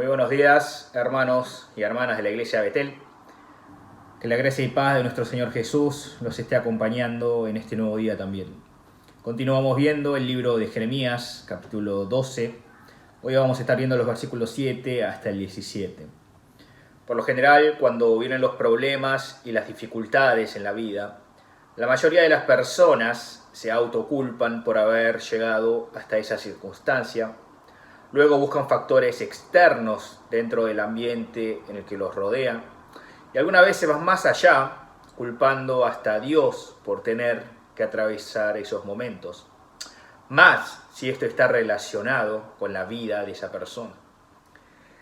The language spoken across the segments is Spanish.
Muy buenos días, hermanos y hermanas de la Iglesia de Betel. Que la gracia y paz de nuestro Señor Jesús los esté acompañando en este nuevo día también. Continuamos viendo el libro de Jeremías, capítulo 12. Hoy vamos a estar viendo los versículos 7 hasta el 17. Por lo general, cuando vienen los problemas y las dificultades en la vida, la mayoría de las personas se autoculpan por haber llegado hasta esa circunstancia. Luego buscan factores externos dentro del ambiente en el que los rodea. Y algunas veces van más allá, culpando hasta a Dios por tener que atravesar esos momentos. Más si esto está relacionado con la vida de esa persona.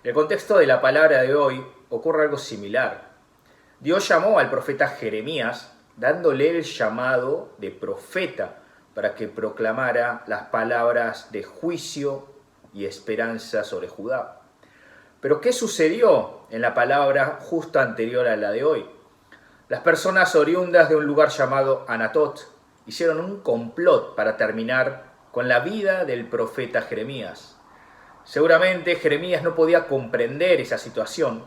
En el contexto de la palabra de hoy ocurre algo similar. Dios llamó al profeta Jeremías, dándole el llamado de profeta para que proclamara las palabras de juicio y esperanza sobre Judá. Pero ¿qué sucedió en la palabra justo anterior a la de hoy? Las personas oriundas de un lugar llamado Anatot hicieron un complot para terminar con la vida del profeta Jeremías. Seguramente Jeremías no podía comprender esa situación,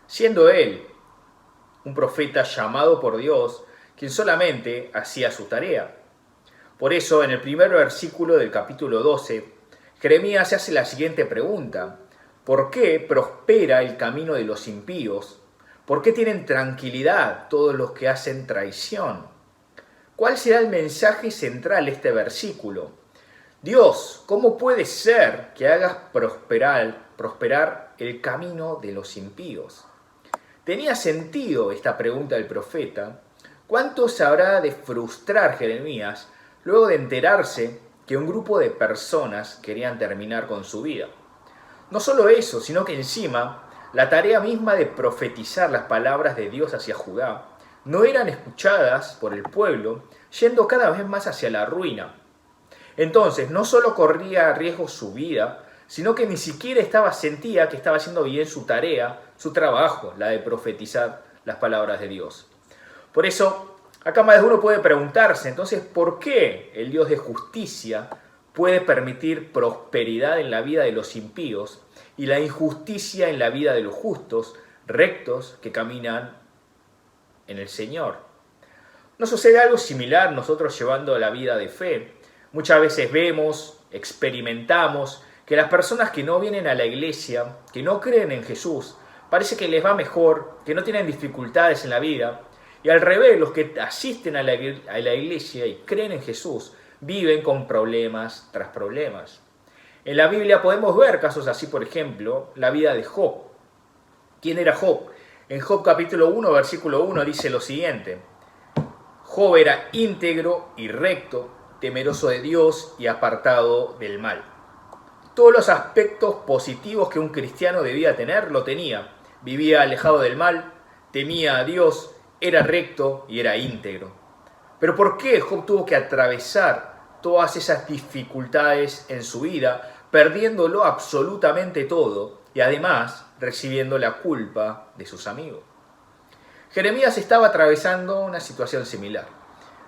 siendo él un profeta llamado por Dios, quien solamente hacía su tarea. Por eso, en el primer versículo del capítulo 12, Jeremías se hace la siguiente pregunta: ¿por qué prospera el camino de los impíos? ¿Por qué tienen tranquilidad todos los que hacen traición? ¿Cuál será el mensaje central de este versículo? Dios, ¿cómo puede ser que hagas prosperar el camino de los impíos? ¿Tenía sentido esta pregunta del profeta? ¿Cuánto se habrá de frustrar Jeremías luego de enterarse que un grupo de personas querían terminar con su vida? No solo eso, sino que encima la tarea misma de profetizar las palabras de Dios hacia Judá no eran escuchadas por el pueblo, yendo cada vez más hacia la ruina. Entonces, no solo corría riesgo su vida, sino que ni siquiera sentía que estaba haciendo bien su tarea, su trabajo, la de profetizar las palabras de Dios. Por eso, acá más de uno puede preguntarse, entonces, ¿por qué el Dios de justicia puede permitir prosperidad en la vida de los impíos y la injusticia en la vida de los justos, rectos, que caminan en el Señor? ¿No sucede algo similar nosotros llevando la vida de fe? Muchas veces vemos, experimentamos, que las personas que no vienen a la iglesia, que no creen en Jesús, parece que les va mejor, que no tienen dificultades en la vida. Y al revés, los que asisten a la iglesia y creen en Jesús viven con problemas tras problemas. En la Biblia podemos ver casos así, por ejemplo, la vida de Job. ¿Quién era Job? En Job capítulo 1, versículo 1 dice lo siguiente: Job era íntegro y recto, temeroso de Dios y apartado del mal. Todos los aspectos positivos que un cristiano debía tener, lo tenía. Vivía alejado del mal, temía a Dios, era recto y era íntegro. Pero ¿por qué Job tuvo que atravesar todas esas dificultades en su vida, perdiéndolo absolutamente todo y además recibiendo la culpa de sus amigos? Jeremías estaba atravesando una situación similar.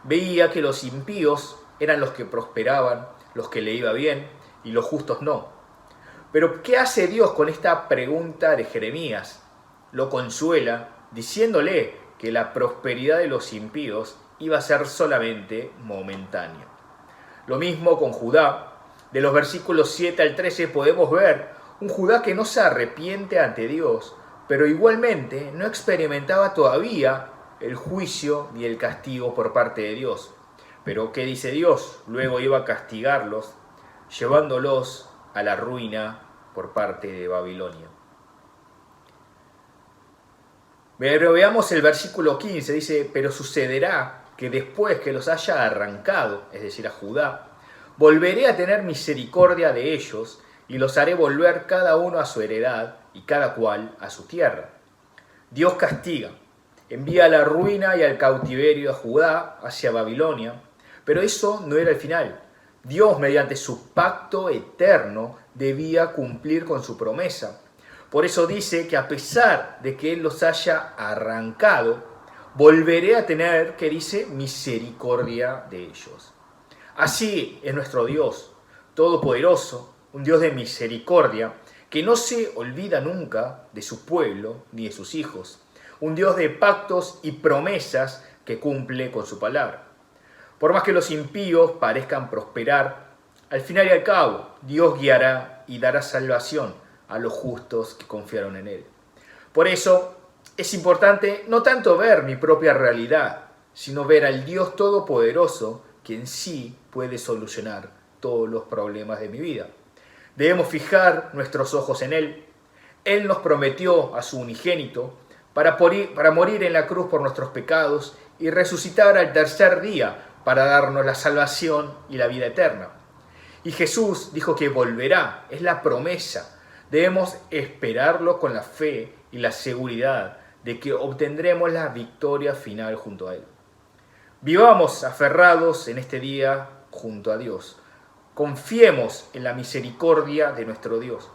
Veía que los impíos eran los que prosperaban, los que le iba bien, y los justos no. Pero ¿qué hace Dios con esta pregunta de Jeremías? Lo consuela diciéndole que la prosperidad de los impíos iba a ser solamente momentánea. Lo mismo con Judá. De los versículos 7 al 13 podemos ver un Judá que no se arrepiente ante Dios, pero igualmente no experimentaba todavía el juicio ni el castigo por parte de Dios. Pero ¿qué dice Dios? Luego iba a castigarlos, llevándolos a la ruina por parte de Babilonia. Pero veamos el versículo 15, dice: pero sucederá que después que los haya arrancado, es decir, a Judá, volveré a tener misericordia de ellos y los haré volver cada uno a su heredad y cada cual a su tierra. Dios castiga, envía la ruina y al cautiverio a Judá hacia Babilonia, pero eso no era el final. Dios, mediante su pacto eterno, debía cumplir con su promesa. Por eso dice que a pesar de que Él los haya arrancado, volveré a tener, que dice, misericordia de ellos. Así es nuestro Dios, todopoderoso, un Dios de misericordia, que no se olvida nunca de su pueblo ni de sus hijos. Un Dios de pactos y promesas que cumple con su palabra. Por más que los impíos parezcan prosperar, al final y al cabo, Dios guiará y dará salvación a los justos que confiaron en Él. Por eso es importante no tanto ver mi propia realidad, sino ver al Dios Todopoderoso, quien sí puede solucionar todos los problemas de mi vida. Debemos fijar nuestros ojos en Él. Él nos prometió a su unigénito para morir en la cruz por nuestros pecados y resucitar al tercer día para darnos la salvación y la vida eterna. Y Jesús dijo que volverá, es la promesa. Debemos esperarlo con la fe y la seguridad de que obtendremos la victoria final junto a Él. Vivamos aferrados en este día junto a Dios. Confiemos en la misericordia de nuestro Dios.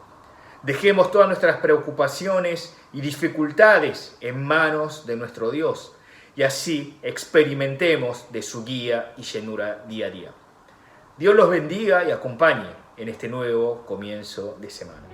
Dejemos todas nuestras preocupaciones y dificultades en manos de nuestro Dios y así experimentemos de su guía y llenura día a día. Dios los bendiga y acompañe en este nuevo comienzo de semana.